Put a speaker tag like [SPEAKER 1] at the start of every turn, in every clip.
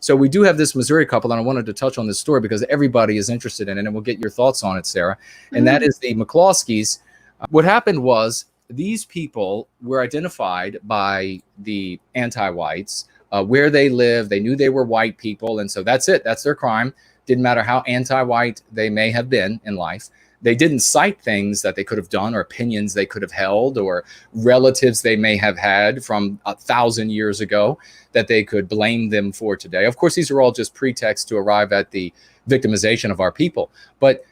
[SPEAKER 1] So we do have this Missouri couple, and I wanted to touch on this story because everybody is interested in it, and we'll get your thoughts on it, Sarah. And that is the McCloskeys. What happened was these people were identified by the anti-whites, where they live. They knew they were white people, and so that's it. That's their crime. Didn't matter how anti-white they may have been in life. They didn't cite things that they could have done or opinions they could have held or relatives they may have had from 1,000 years ago that they could blame them for today. Of course, these are all just pretexts to arrive at the victimization of our people. But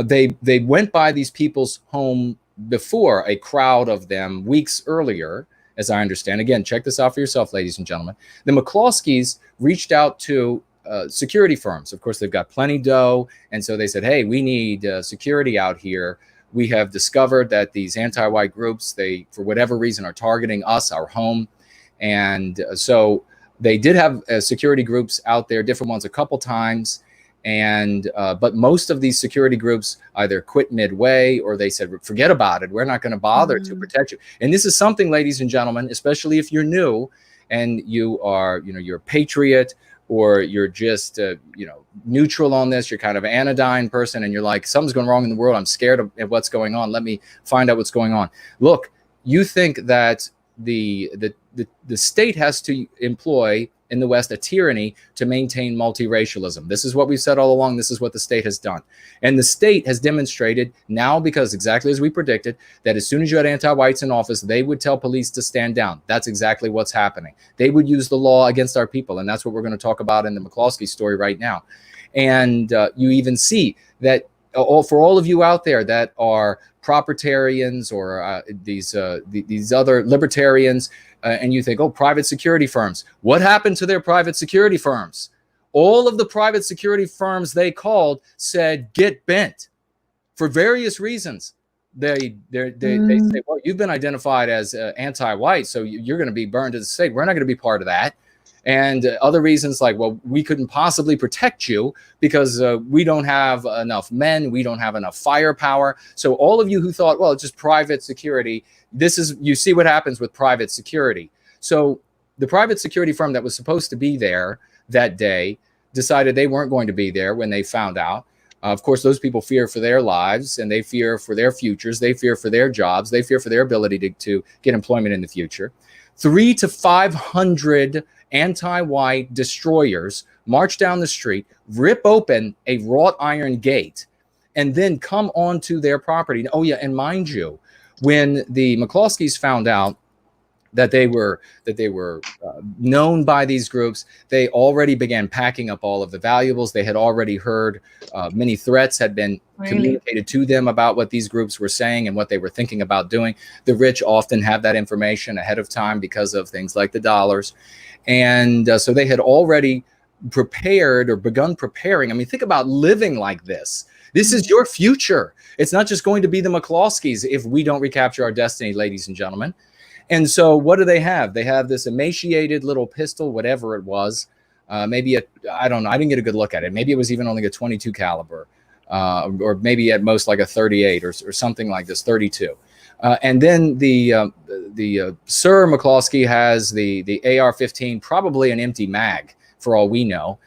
[SPEAKER 1] they went by these people's home before, a crowd of them weeks earlier, as I understand. Again, check this out for yourself, ladies and gentlemen. The McCloskeys reached out to security firms. Of course, they've got plenty dough. And so they said, hey, we need security out here. We have discovered that these anti-white groups, they, for whatever reason, are targeting us, our home. And so they did have security groups out there, different ones a couple times. And but most of these security groups either quit midway or they said, forget about it. We're not going to bother to protect you. And this is something, ladies and gentlemen, especially if you're new and you are, you're a patriot, or you're just, neutral on this. You're kind of an anodyne person, and you're like, something's going wrong in the world. I'm scared of what's going on. Let me find out what's going on. Look, you think that the state has to employ in the West a tyranny to maintain multiracialism. This is what we've said all along. This is what the state has done. And the state has demonstrated now, because exactly as we predicted, that as soon as you had anti-whites in office, they would tell police to stand down. That's exactly what's happening. They would use the law against our people. And that's what we're going to talk about in the McCloskey story right now. And you even see that for all of you out there that are proprietarians or these other libertarians, and you think, oh, private security firms. What happened to their private security firms? All of the private security firms they called said, get bent for various reasons. They say, well, you've been identified as anti-white, so you're going to be burned to the stake. We're not going to be part of that. And other reasons like, well, we couldn't possibly protect you because we don't have enough men. We don't have enough firepower. So all of you who thought, well, it's just private security. You see what happens with private security. So the private security firm that was supposed to be there that day decided they weren't going to be there when they found out. Of course, those people fear for their lives, and they fear for their futures. They fear for their jobs. They fear for their ability to get employment in the future. 300 to 500 anti-white destroyers march down the street, rip open a wrought iron gate, and then come onto their property. Oh yeah, and mind you, when the McCloskeys found out that they were known by these groups, they already began packing up all of the valuables. They had already heard many threats had been communicated to them about what these groups were saying and what they were thinking about doing. The rich often have that information ahead of time because of things like the dollars. And so they had already prepared or begun preparing. I mean, think about living like this. This is your future. It's not just going to be the McCloskeys if we don't recapture our destiny, ladies and gentlemen. And so what do they have? They have this emaciated little pistol, whatever it was. Maybe I don't know. I didn't get a good look at it. Maybe it was even only a 22 caliber, or maybe at most like a 38 or something like this, 32. And then the Sir McCloskey has the AR-15, probably an empty mag for all we know.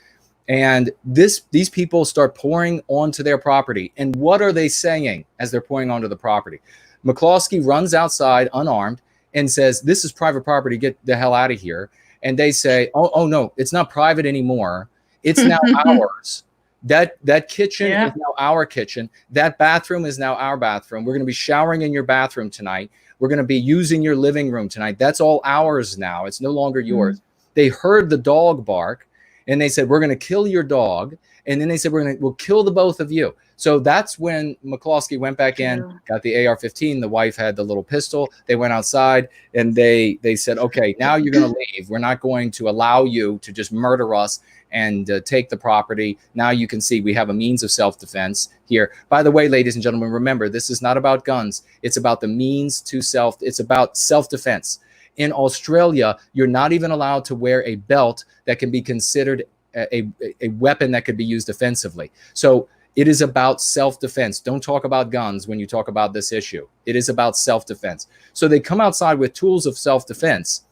[SPEAKER 1] And these people start pouring onto their property. And what are they saying as they're pouring onto the property? McCloskey runs outside unarmed and says, this is private property, get the hell out of here. And they say, oh no, it's not private anymore. It's now ours. That kitchen is now our kitchen. That bathroom is now our bathroom. We're going to be showering in your bathroom tonight. We're going to be using your living room tonight. That's all ours now. It's no longer yours. They heard the dog bark and they said, we're going to kill your dog. And then they said, we'll kill the both of you. So that's when McCloskey went back in, got the AR-15. The wife had the little pistol. They went outside and they said, okay, now you're going to leave. We're not going to allow you to just murder us and take the property. Now you can see we have a means of self-defense here. By the way, ladies and gentlemen, remember, this is not about guns. It's about the means to it's about self-defense. In Australia, you're not even allowed to wear a belt that can be considered a weapon that could be used offensively. So it is about self-defense. Don't talk about guns when you talk about this issue. It is about self-defense. So they come outside with tools of self-defense.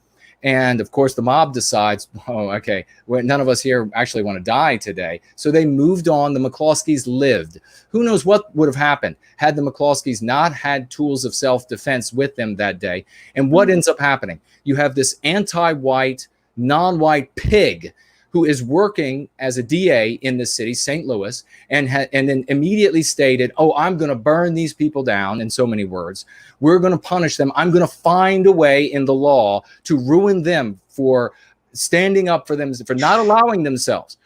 [SPEAKER 1] And of course, the mob decides, oh, okay, well, none of us here actually want to die today. So they moved on. The McCloskeys lived. Who knows what would have happened had the McCloskeys not had tools of self-defense with them that day. And what ends up happening? You have this anti-white, non-white pig who is working as a DA in the city, St. Louis, and then immediately stated, oh, I'm going to burn these people down, in so many words. We're going to punish them. I'm going to find a way in the law to ruin them for standing up for them, for not allowing themselves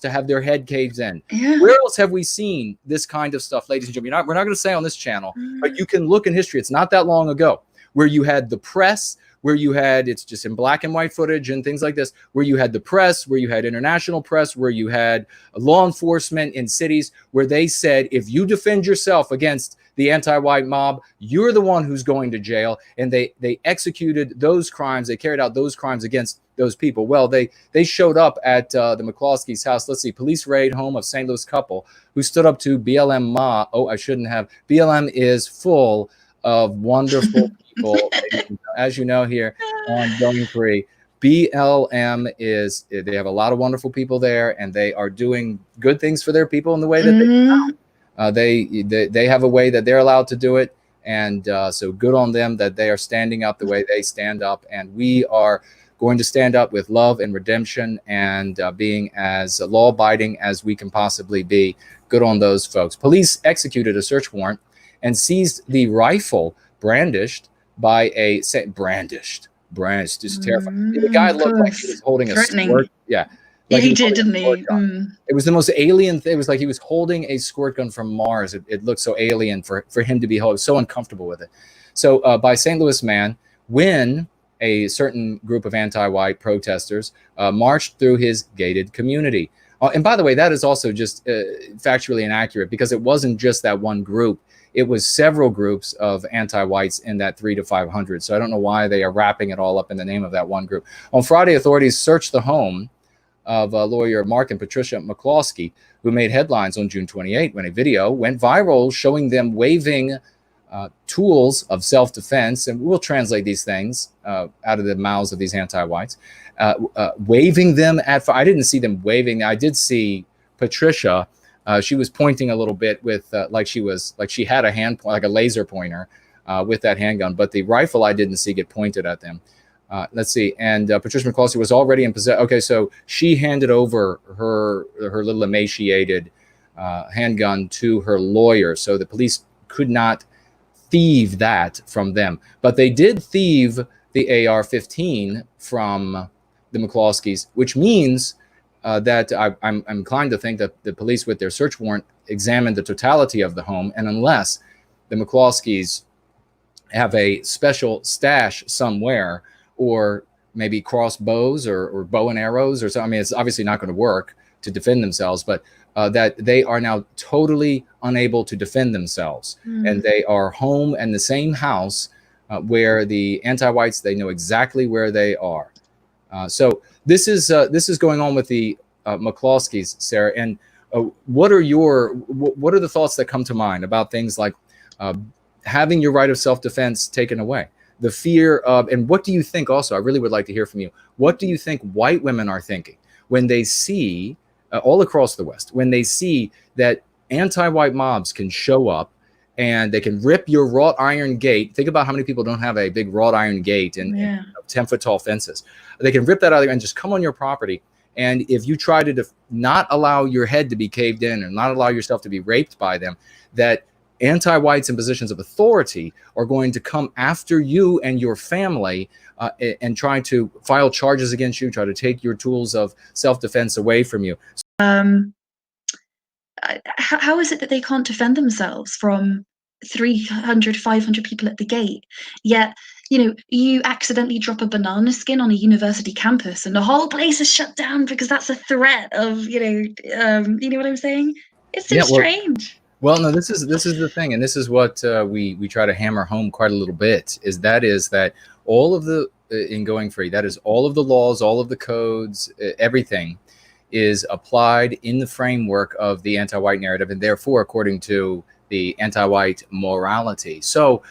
[SPEAKER 1] to have their head caved in. Yeah. Where else have we seen this kind of stuff, ladies and gentlemen? We're not going to say on this channel, but you can look in history. It's not that long ago where you had the press, where you had, it's just in black and white footage and things like this, where you had the press, where you had international press, where you had law enforcement in cities where they said, if you defend yourself against the anti-white mob, you're the one who's going to jail. And they executed those crimes. They carried out those crimes against those people. Well, they showed up at the McCloskeys' house. Let's see, police raid home of St. Louis couple who stood up to BLM mob. Oh, I shouldn't have. BLM is full of wonderful people. As you know, here on Going Free, BLM is, they have a lot of wonderful people there, and they are doing good things for their people in the way that they have a way that they're allowed to do it. And so good on them that they are standing up the way they stand up. And we are going to stand up with love and redemption and being as law-abiding as we can possibly be. Good on those folks. Police executed a search warrant and seized the rifle brandished by a brandished, just terrifying. The guy looked like he was holding a squirt. Yeah.
[SPEAKER 2] Like he did, didn't he?
[SPEAKER 1] It was the most alien thing. It was like he was holding a squirt gun from Mars. It looked so alien for him to be holding. So uncomfortable with it. So by St. Louis man, when a certain group of anti-white protesters marched through his gated community. And by the way, that is also just factually inaccurate, because it wasn't just that one group. It was several groups of anti-whites in that 300 to 500. So I don't know why they are wrapping it all up in the name of that one group. On Friday, authorities searched the home of lawyer Mark and Patricia McCloskey, who made headlines on June 28 when a video went viral showing them waving tools of self-defense. And we'll translate these things out of the mouths of these anti-whites, waving them at, I didn't see them waving. I did see Patricia. She was pointing a little bit with like she had a hand, like a laser pointer with that handgun, but the rifle I didn't see get pointed at them. Let's see. And Patricia McCloskey was already in possession. Okay, so she handed over her little emaciated handgun to her lawyer, so the police could not thieve that from them. But they did thieve the AR-15 from the McCloskeys, which means that I'm inclined to think that the police, with their search warrant, examined the totality of the home. And unless the McCloskeys have a special stash somewhere, or maybe crossbows or bow and arrows or something, I mean, it's obviously not going to work to defend themselves, but that they are now totally unable to defend themselves. And they are home in the same house where the anti-whites, they know exactly where they are. So this is going on with the McCloskeys, Sarah. And what are the thoughts that come to mind about things like having your right of self-defense taken away? The fear of, and what do you think also, I really would like to hear from you, what do you think white women are thinking when they see, all across the West, when they see that anti-white mobs can show up and they can rip your wrought iron gate? Think about how many people don't have a big wrought iron gate and 10-foot tall fences. They can rip that out of there and just come on your property. And if you try to not allow your head to be caved in and not allow yourself to be raped by them, that anti-whites in positions of authority are going to come after you and your family and try to file charges against you, try to take your tools of self-defense away from you.
[SPEAKER 2] How is it that they can't defend themselves from 300, 500 people at the gate? Yet, you accidentally drop a banana skin on a university campus and the whole place is shut down because that's a threat of, you know what I'm saying? It's so strange.
[SPEAKER 1] Well, no, this is the thing, and this is what we try to hammer home quite a little bit, is that all of the, in Going Free, that is all of the laws, all of the codes, everything is applied in the framework of the anti-white narrative, and therefore according to the anti-white morality. So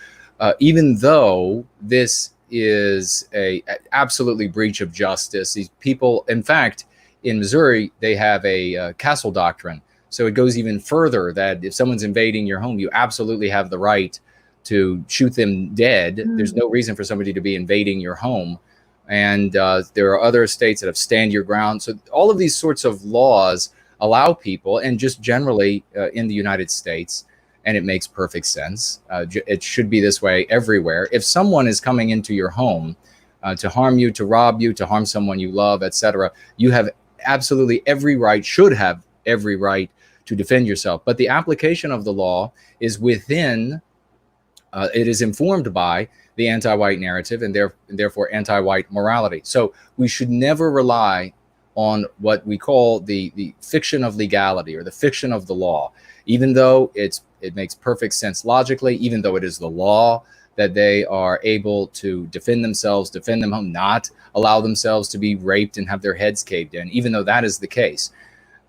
[SPEAKER 1] even though this is a absolutely breach of justice. These people, in fact, in Missouri, they have a castle doctrine. So it goes even further that if someone's invading your home, you absolutely have the right to shoot them dead. There's no reason for somebody to be invading your home. And there are other states that have stand your ground. So all of these sorts of laws allow people, and just generally in the United States, and it makes perfect sense. It should be this way everywhere. If someone is coming into your home to harm you, to rob you, to harm someone you love, etc., you have absolutely every right, should have every right to defend yourself. But the application of the law is within, it is informed by the anti-white narrative and therefore anti-white morality. So we should never rely on what we call the fiction of legality or the fiction of the law, even though it makes perfect sense logically, even though it is the law that they are able to defend themselves, defend them home, not allow themselves to be raped and have their heads caved in, even though that is the case.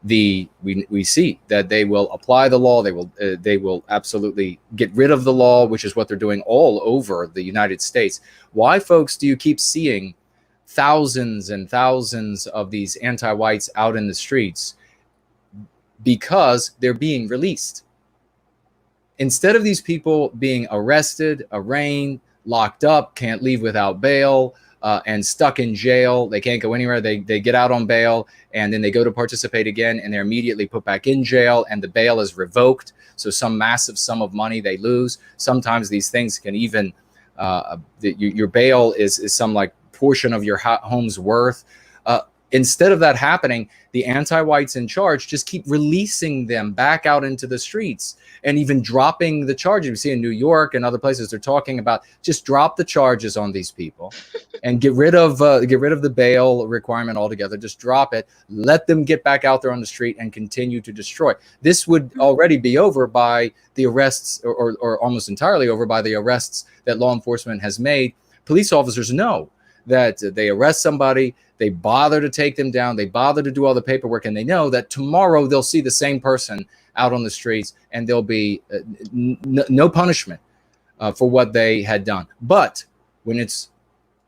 [SPEAKER 1] We see that they will apply the law. They will absolutely get rid of the law, which is what they're doing all over the United States. Why, folks, do you keep seeing thousands and thousands of these anti-whites out in the streets? Because they're being released. Instead of these people being arrested, arraigned, locked up, can't leave without bail, and stuck in jail, they can't go anywhere. They get out on bail, and then they go to participate again, and they're immediately put back in jail, and the bail is revoked. So some massive sum of money they lose. Sometimes these things can even, your bail is some like portion of your home's worth. Instead of that happening, the anti-whites in charge just keep releasing them back out into the streets and even dropping the charges. We see in New York and other places, they're talking about just drop the charges on these people and get rid of the bail requirement altogether. Just drop it. Let them get back out there on the street and continue to destroy. This would already be over by the arrests, or almost entirely over by the arrests that law enforcement has made. Police officers know that they arrest somebody, they bother to take them down, they bother to do all the paperwork, and they know that tomorrow they'll see the same person out on the streets, and there'll be no punishment for what they had done. But when it's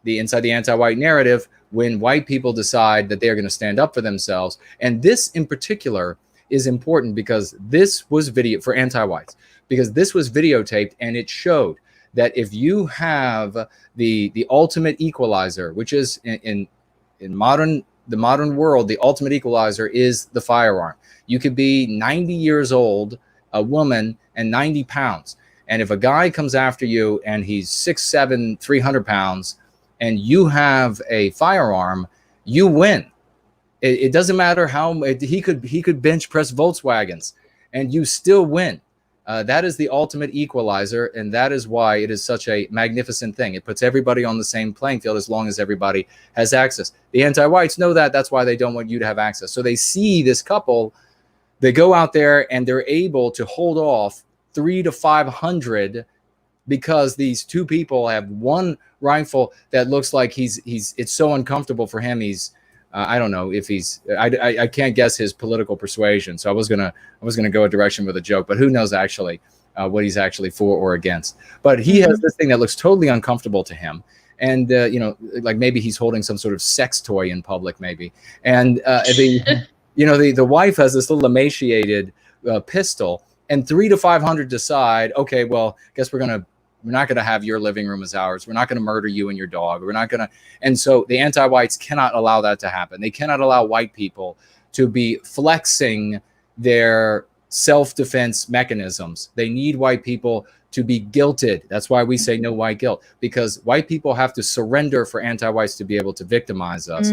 [SPEAKER 1] inside the anti-white narrative, when white people decide that they're going to stand up for themselves, and this in particular is important because this was video for anti-whites, because this was videotaped, and it showed that if you have the ultimate equalizer, which is in the modern world, the ultimate equalizer is the firearm. You could be 90 years old, a woman, and 90 pounds. And if a guy comes after you and he's 6'7", 300 pounds, and you have a firearm, you win. It doesn't matter how he could bench press Volkswagens, and you still win. That is the ultimate equalizer, and that is why it is such a magnificent thing. It puts everybody on the same playing field as long as everybody has access. The anti-whites know that. That's why they don't want you to have access. So they see this couple, they go out there, and they're able to hold off 300 to 500 because these two people have one rifle that looks like it's so uncomfortable for him. I don't know if I can't guess his political persuasion. So I was gonna go a direction with a joke, but who knows actually what he's actually for or against. But he has this thing that looks totally uncomfortable to him. And, like maybe he's holding some sort of sex toy in public, maybe. And the wife has this little emaciated pistol, and 300 to 500 decide, okay, well, guess we're not going to have your living room as ours. We're not going to murder you and your dog. We're not going to. And so the anti-whites cannot allow that to happen. They cannot allow white people to be flexing their self-defense mechanisms. They need white people to be guilted. That's why we say no white guilt, because white people have to surrender for anti-whites to be able to victimize us.